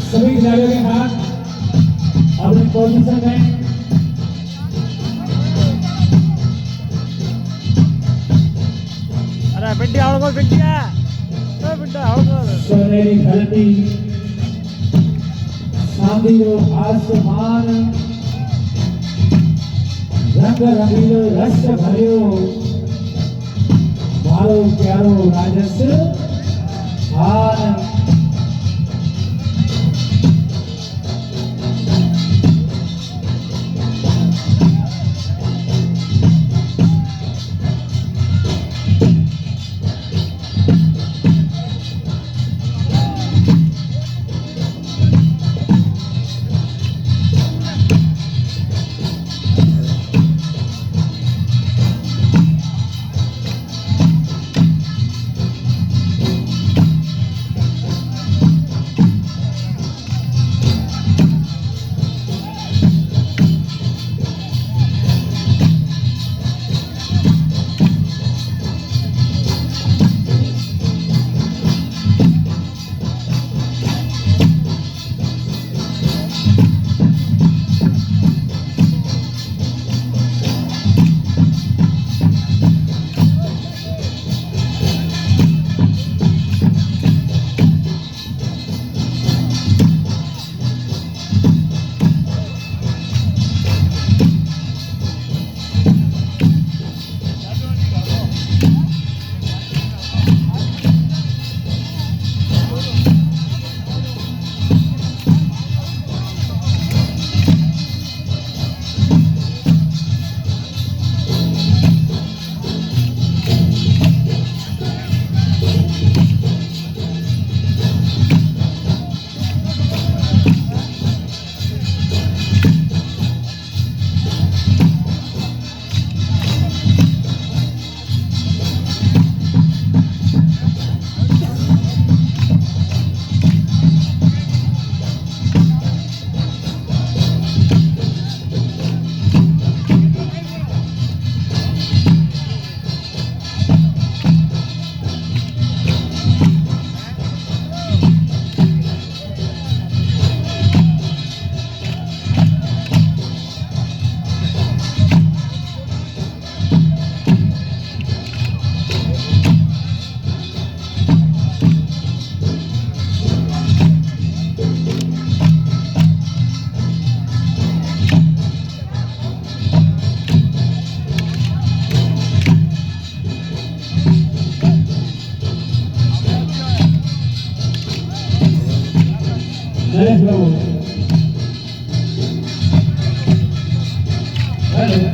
सभी खिलाड़ियों के हाथ अपनी पोजीशन में। अरे पिंडी आओ पिंडिया पिंडा आओ सोनेरी धरती सांदीरो आसमान रंग रंगीलो रस भरियो मारो प्यारो राजस्थान। नरेश बाबू हेलो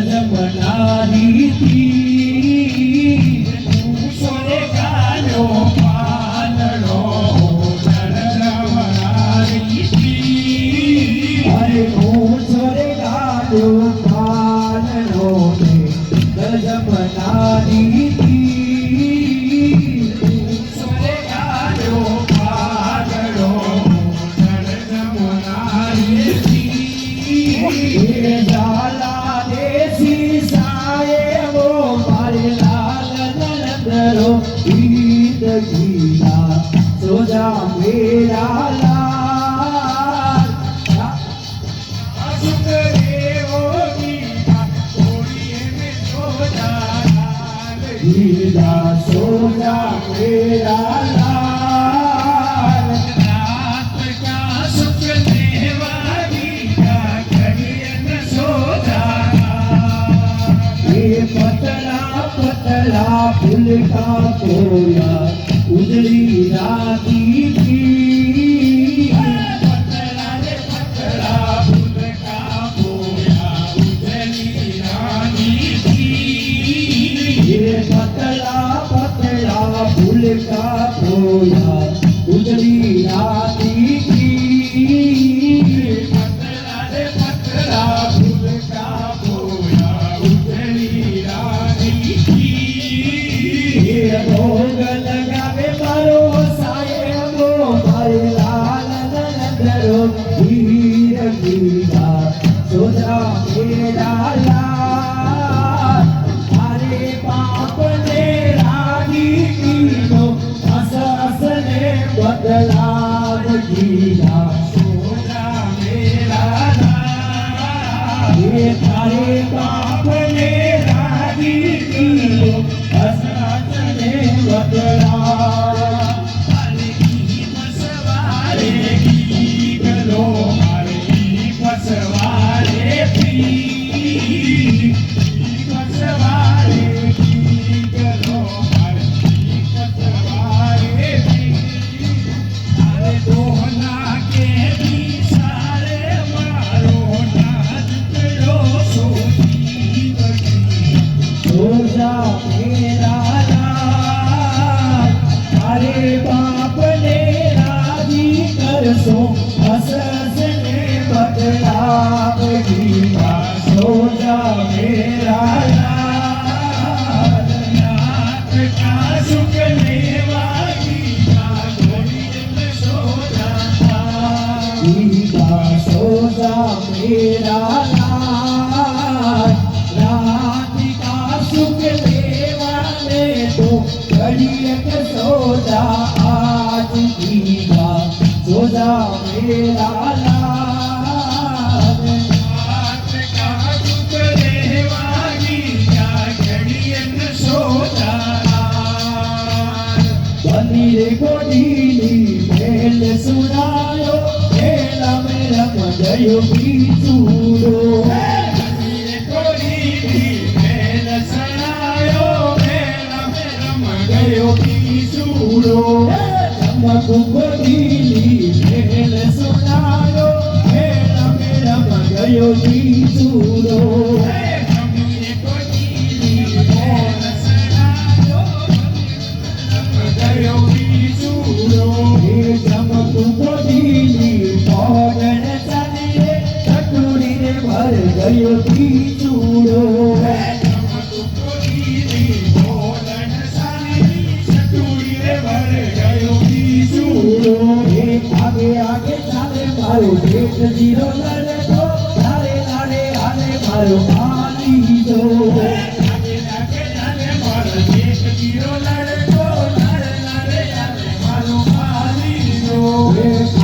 જમનારી તી સોરે કાલો પાલડો અરે હું છોરે ગાડ્યો પાલનો ને જમનારી તી સોરે કાલો પાલડો એ ઝાલા દેશી સાહેબો મારે લાલ નંદરો ગીત ગીતા સોજા મેરા લાલ ગીતા સોજા મેરા લાલ રાત કા સુખ દેવાની કા ઘડિયન સોજા ये पतला पतला फूल का कोया उजली राती की પતલા રે પતલા ફૂલ કા બોયા ઉજળી રાની ये पतला पतला फूल का कोया उजली राती की પતલા રે પતલા ફૂલ કા બોયા ઉજળી રાની ये भोग लगावे मारो साहेबो मारे लाल नंदरो हीर गीता सोजा मेरा लाल अरे पाप ने रागी कीनो हस हस ने बदलाव गीता સોજા મેરા લાલ ये तारे पाप ने रागी कीनो हस हस ने बदलाव મારે ઈ પસવારે ઈ ગલો મારે ઈ પસવારે ઈ પસવારે ઈ ગલો મારે ઈ પસવારે અરે દોહના કે દી સારે મારો નાદ કરો સોતી વગી सोजा मेरा लाल अरे बाप ने राजी करसो हस हस ने बदलाव गीता सोजा मेरा लाल રાત કા સુખ લેવાની કા ઘડિયન સોજા गीता सोजा मेरा लाल रात का सुख लेवाने तो घड़ियक सोजा आज गीता सोजा मेरा लाल રાત કા સુખ લેવાની કા ઘડિયન સોજા બની રે ગોડીની મેલ સુનાયો મેલા મેરા મજયો બીચુડો ચમકુ ગોડીની મેલ સુનાયો મેલા મેરા મજયો બીચુડો એ ચમકુ ગોડીની પગન ચાલીએ ચટુડીને ભર ગયો બીચુડો आगे आगे चाले मारो पेट जीरो लड़े तो लारे लारे आले मारो आली दो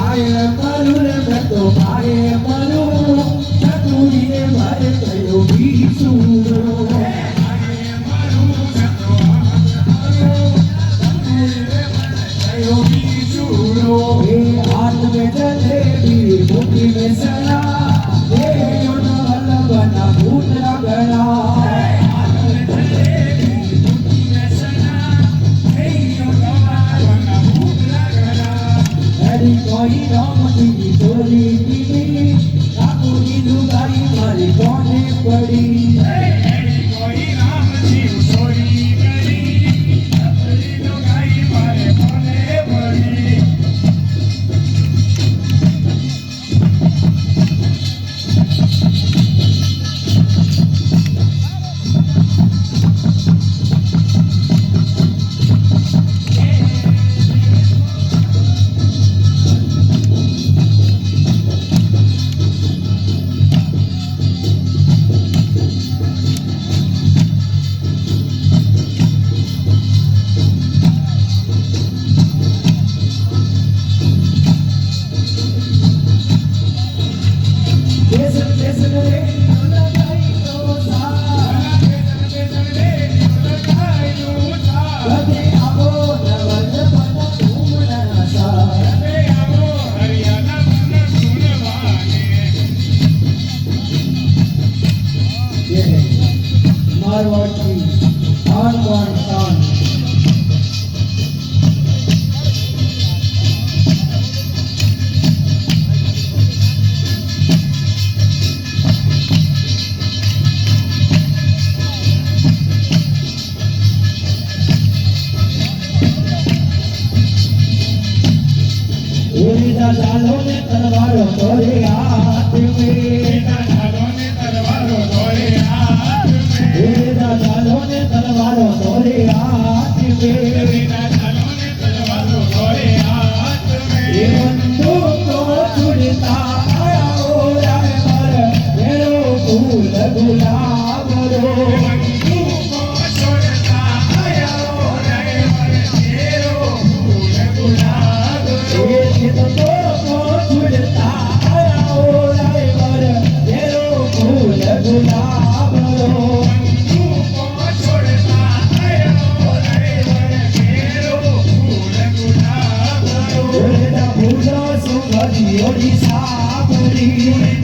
आए मरु रे बतो आए मरु चतुरी रे भर गयो बीचूरो हाथ में जलेबी मुट्ठी में सना देयो न बना भूत रगड़ा अड़ी कोई राम की चोरी की काकुरी लुगाई मारी कोने पड़ी तोरे हाथ में बिना चलो ने तलवारो तोरे हाथ ये में बंदूक को छुड़ता आया हो राय मर मेरो फूल गुलाब रो बंदूक को छोड़ता आया हो रे मर तेरो फूल गुलाब रो ये बंदूक को छुड़ता आया हो राय मर मेरो फूल गुलाब रो बंदूक को छोड़ता आया हो रे मर तेरो फूल गुलाब रो ओरेदा फूलो सुगंधी ओडिशा पुरी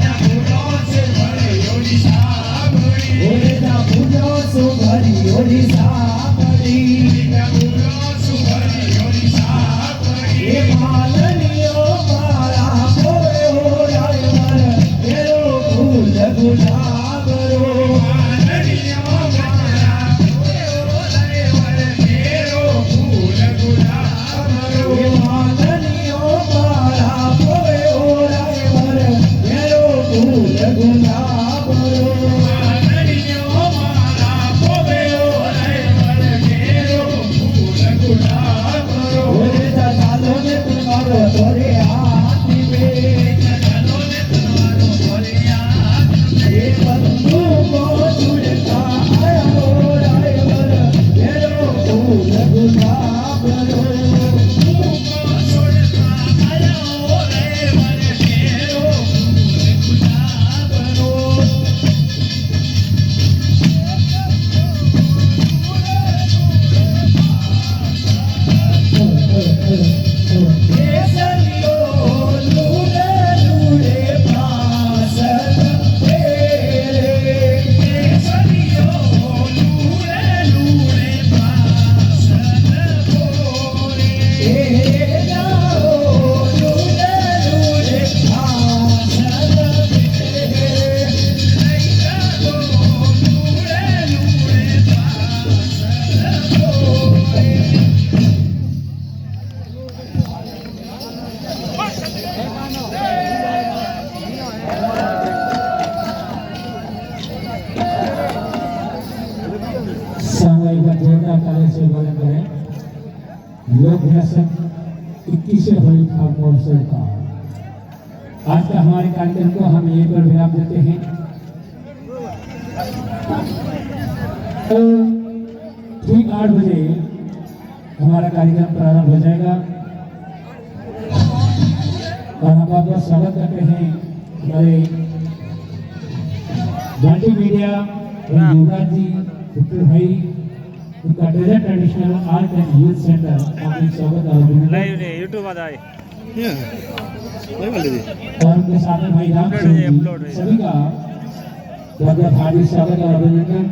ना फूलों से भरे ओडिशा भरी ओरेदा फूलो सुगंधी ओडिशा पुरी ना फूलों से भरे ओडिशा भरी ये मालनियो मारा होए हो राय मर मेरो फूल गुलाब रो मालनियों मारा हो रे मर तेरो फूल गुलाब रो ये मालनियो मारा होए हो राय मर मेरो फूल गुलाब रो मालनियों मारा होवे हो रे मर तेरो फूल गुलाब रो ओरेदा चालो ने तुम्हारो तोरे हाथ में चलो ने तलवारो तोरे हाथ में ये बंदूक को छुड़ता आया हो राय मर मेरो फूल गुलाब रो को छोड़ता आया हो रे मर तेरो फूल गुलाब रो केसरियो लूले लूले पासन तेरे केसरियो लूले लूले पासन बोले तेरे जाओ लूले लूले पासन तेरे लैला दो लूले लूले पासन बोले सामुदायिक जोरदार ताली से बड़े बड़े लोक भाषण 21वें होली फाग महोत्सव का आज का हमारे कार्यक्रम को हम यहीं पर विराम देते हैं। तो ठीक 8 बजे हमारा कार्यक्रम प्रारंभ हो जाएगा और हम बहुत बहुत स्वागत करते हैं हमारे बाल्टी मीडिया और युवराज जी डॉक्टर भाई उनका desert traditional art and youth centre आपका स्वागत और अभिनंदन। લાઈવ ને યુટ્યુબ માં જાય और उनके साथ में भाई राम अपलोड है, अपलोड है। सभी का बहुत बहुत हार्दिक स्वागत और अभिनंदन।